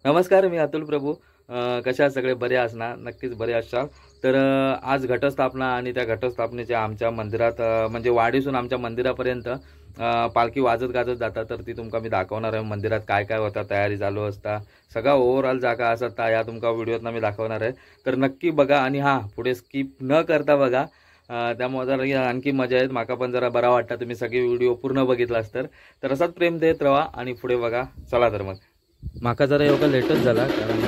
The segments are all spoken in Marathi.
नमस्कार, मी अतुल प्रभू. कशा आहात सगळे? बरे असणार, नक्कीच बरे असाल. तर आज घटस्थापना आणि त्या घटस्थापनेच्या आमच्या मंदिरात म्हणजे वाडीसून आमच्या मंदिरापर्यंत पालखी वाजत गाजत जातात. तर ती तुमका मी दाखवणार आहे. मंदिरात काय काय होता, तयारी चालू असता, सगळा ओव्हरऑल जागा असता या तुमका व्हिडिओतनं मी दाखवणार आहे. तर नक्की बघा आणि हां, पुढे स्किप न करता बघा. त्यामुळे जरा आणखी मजा येत. माका पण जरा बरा वाटतं तुम्ही सगळे व्हिडिओ पूर्ण बघितलास तर असंच प्रेम देत राहा आणि पुढे बघा. चला तर मग. माका जरा एवढा लेटच झाला कारण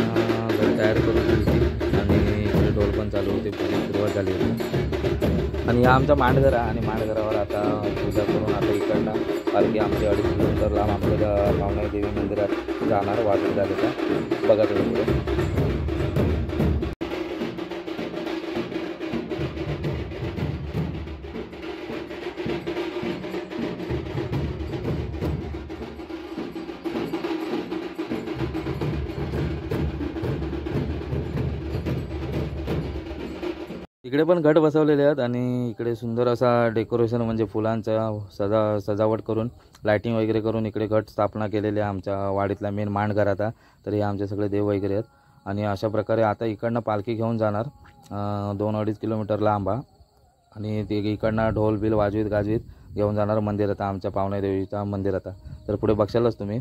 घरी तयार करून होती आणि इकडे ढोल पण चालू होते, पूजा सुरुवात झाली होती. आणि हा आमचा मांडघर आहे आणि मांडघरावर आता पूजा करून आता इकडनं पालखी आमची 2.5 किलोमीटर लांब आमच्या पावनाई देवी मंदिरात जाणार वाजत झाले का बघा तुम्ही पुढे. इकडे पण घट बसवलेले आहेत आणि इकडे सुंदर असा डेकोरेशन म्हणजे फुलांचा सजावट करून लाइटिंग वगैरे करून इकडे घट स्थापना केलेली आहे आमच्या वाडीतल्या मेन मांडघरात. तर हे आमचे सगळे देव वगैरे आहेत आणि अशा प्रकारे आता इकडनं पालखी घेऊन जाणार 2-2.5 किलोमीटर लांब आणि ते इकडनं ढोल बिल वाजवीत गाजवीत घेऊन जाणार मंदिरात, आमच्या पावनाई देवीच्या मंदिरात. तर पुढे बघशालच तुम्ही.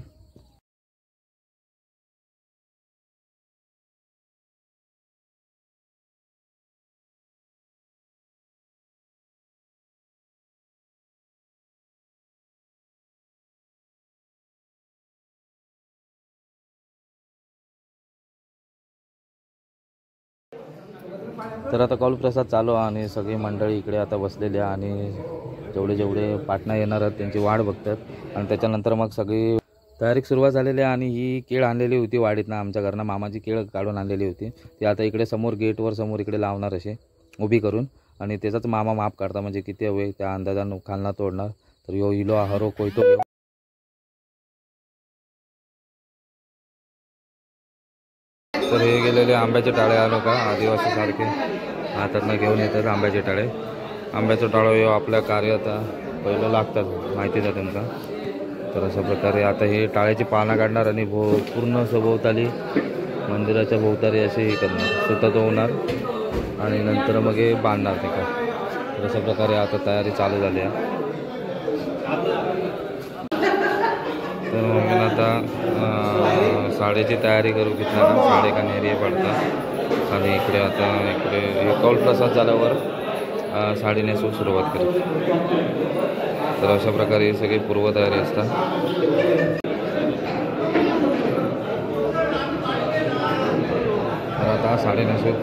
तर आता कौल प्रसाद चालू आहे आणि सगळी मंडळी इकडे आता बसलेली आहे आणि जेवढे जेवढे पाटणा येणार आहेत त्यांची वाट बघतात आणि त्याच्यानंतर मग सगळी तयारीक सुरुवात झालेली आहे. आणि ही केळ आणलेली होती वाडीतनं, आमच्या घरनं मामाची केळ काढून आणलेली होती. ती आता इकडे समोर गेटवर समोर इकडे लावणार असे उभी करून आणि त्याचाच मामा माप काढता म्हणजे किती हवे त्या अंदाजानं खालना तोडणार. तर यो इलो हरो कोयतो घेऊन तर हे गेलेले आंब्याचे टाळे आलो का आदिवासी सारखे हातातनं घेऊन येतात आंब्याचे टाळे. आंब्याचं टाळं हे आपल्या कार्यात पहिलं लागतात, माहितीच आहे तुमका. तर अशा प्रकारे आता हे टाळ्याची पानं काढणार आणि पूर्ण सभोवताली मंदिराच्या भोवताली असे हे करणार, सुतत होणार आणि नंतर मग हे बांधणार ते का. तर अशा प्रकारे आता तयारी चालू झाली आहे. तर मग आता साडेची तयारी करू घेतला ना, साडे का नेरी पडतात आणि इकडे आता इकडे कौल प्रसाद झाल्यावर साडी नेसून सुरुवात करू. तर अशा प्रकारे ही सगळी पूर्वतयारी असतात. तर आता साडी नेसून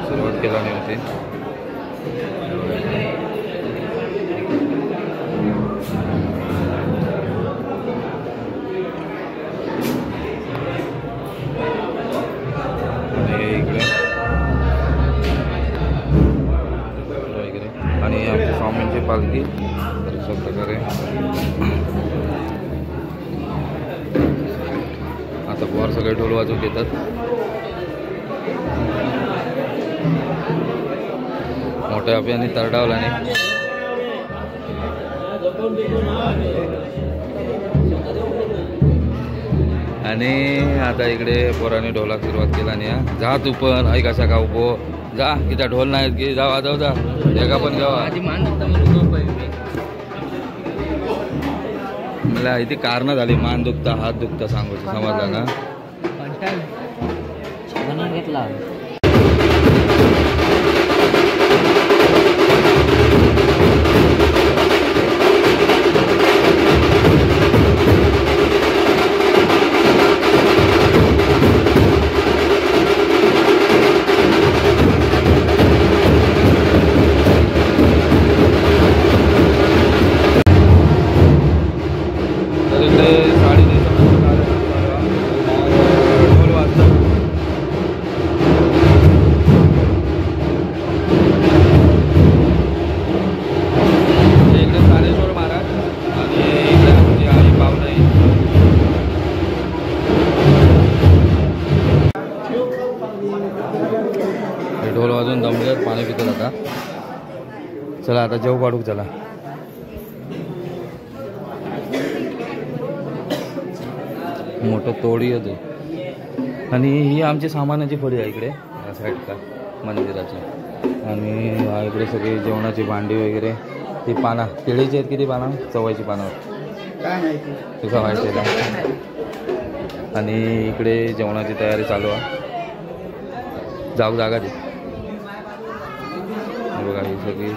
सुरुवात केली होती. आणि आमच्या स्वामींची पालखी तर अशा प्रकारे आता वर सगळे ढोल वाजवून घेतात. मोठ्या अभियाने तरडावला नाही आणि आता इकडे पोरांनी ढोलाक सुरुवात केला नाही. जा तू पण ऐक असा का उभो जा, की ढोल नाहीत की जा वाजव जा एका पण गावा. मला इथे कारणं झाली, मान दुखता हात दुखता सांगू समजलं ना. घेतला ढोल वाजून दमल्यावर पाणी पितात आता. चला आता जेव काढू. चला मोठं तोडी होते. आणि ही आमची सामानाची फळी आहे इकडे या साईडला मंदिराची. आणि हा इकडे सगळी जेवणाची भांडी वगैरे. ती पानं केळीची आहेत, किती पानं? चवायची पानं तुझा माहिती आहे का? आणि इकडे जेवणाची तयारी चालू आहे. जाऊ जागा दे बघा, ही सगळी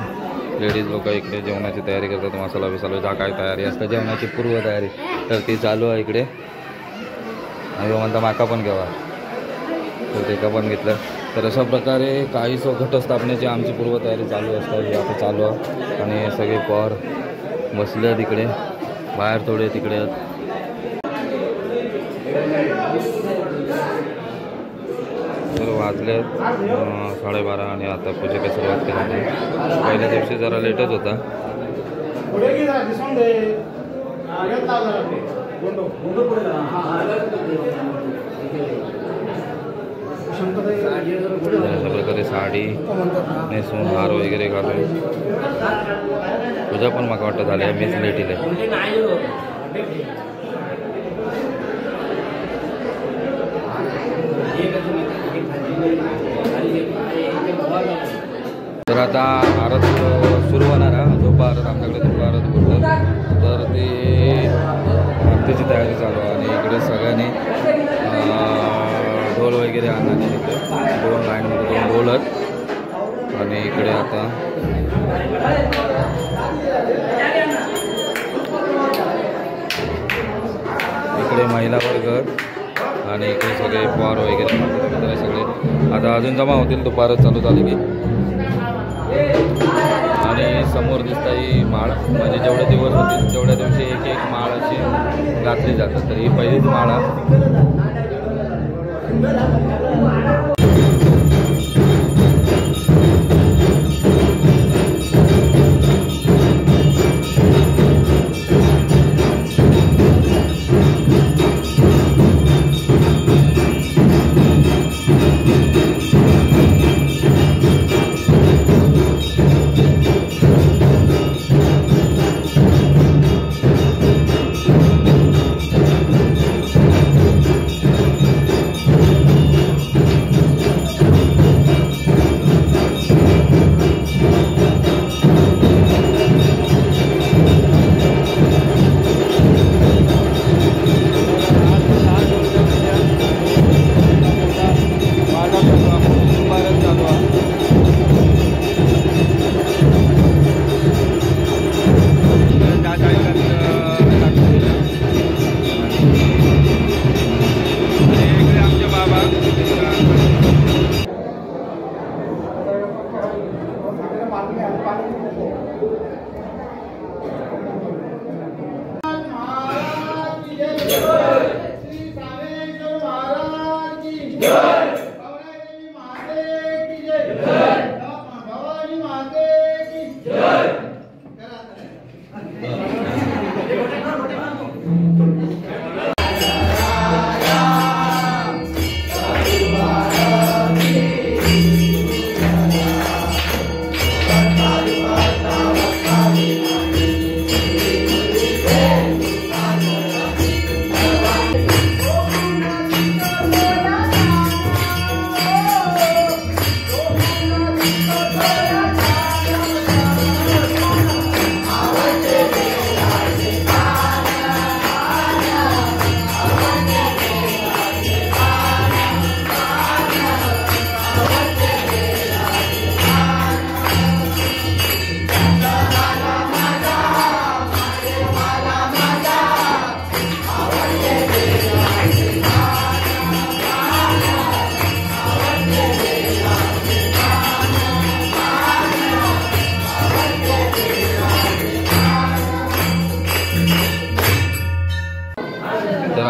लेडीज लोक इकडे जेवणाची तयारी करतात. मसाला बिसाला जा काय तयारी असतं जेवणाची पूर्व तयारी तर ती चालू आहे इकडे. आणि म्हणता माका पण घ्यावा तर ते का पण घेतलं. तर अशा प्रकारे काही घटस्थापनेची आमची पूर्वतयारी चालू असतात. हे आता चालू आहे. आणि सगळे पॉर बसले आहेत इकडे, बाहेर थोडे तिकडे आहेत. तर वाजले 12:30 आणि आता पूजेला सुरुवात केली. पहिल्या दिवशी जरा लेटच होता. अशा प्रकारे साडी नेसून हार वगैरे घालून पूजा पण मला वाटतं झाली आहे. मीच लेट इले. तर आता आरत सुरू होणार आहे. झोपा आरत आमच्याकडे झोपा आरत बोलतात. तर ते आरतीची तयारी चालू आहे. आणि इकडे सगळ्यांनी ढोल वगैरे आणणार इकडे 2 लाईनमध्ये 2 ढोल आहेत. आणि इकडे आता इकडे महिला वर्ग आणि इकडे सगळे पॉर वगैरे सगळे आता अजून जमा होतील. दुपारच चालू झाली की. आणि समोर दिसता ही माळ, म्हणजे जेवढे दिवस होतील तेवढ्या दिवशी एक एक माळ अशी घातली जातात. तर ही पहिलीच माळ आहे.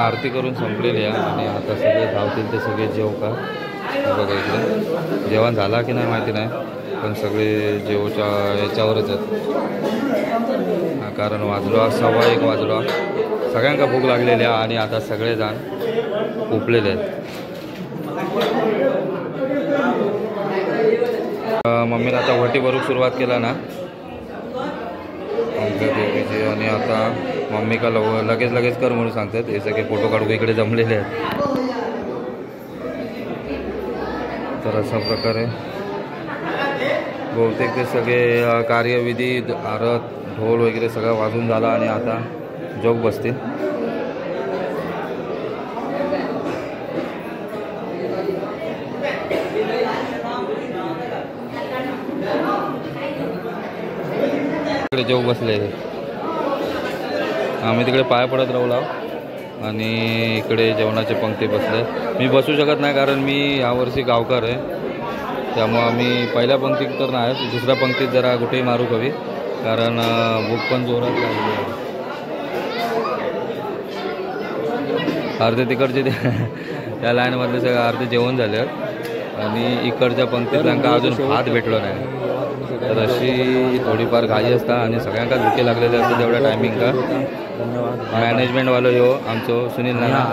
आरती करून संपलेली आहे आणि आता सगळे धावतील ते सगळे जेव का बघा. इकडे जेवण झाला की नाही माहिती नाही, पण सगळे जेवच्या याच्यावरच आहेत. कारण वाजलो 1:15 वाजलो. सगळ्यांका भूक लागलेली आहे आणि आता सगळेजण उपलेले आहेत. मम्मीने आता वटी भरूक सुरुवात केला ना आमच्या देवीची. आणि आता मम्मी का लगेच कर म्हणून सांगतात. हे सगळे फोटो काढू इकडे जमलेले आहेत. तर अशा प्रकारे बहुतेक ते सगळे कार्यविधी आरत ढोल वगैरे सगळं वाजून झाला आणि आता जोग बसतील. इकडे जोग बसले, आम्ही तिकडे पाय पडत राहू आणि इकडे जेवणाचे पंक्ती बसले. मी बसू शकत नाही कारण मी यावर्षी गावकर आहे, त्यामुळं आम्ही पहिल्या पंक्तीत तर नाही, दुसऱ्या पंक्तीत जरा कुठेही मारू हवी कारण भूक पण जोरात लागली आहे. अर्धे तिकडचे त्या लाईनमधले सगळं अर्धे जेवण झाले आणि इकडच्या पंक्तीत त्यांना अजून भात भेटलो नाही. तर अशी थोडीफार घाई असता आणि सगळ्यांका भुके लागलेले असतात तेवढ्या टायमिंगका. मॅनेजमेंटवालो ह्यो आमचो सुनील नाना.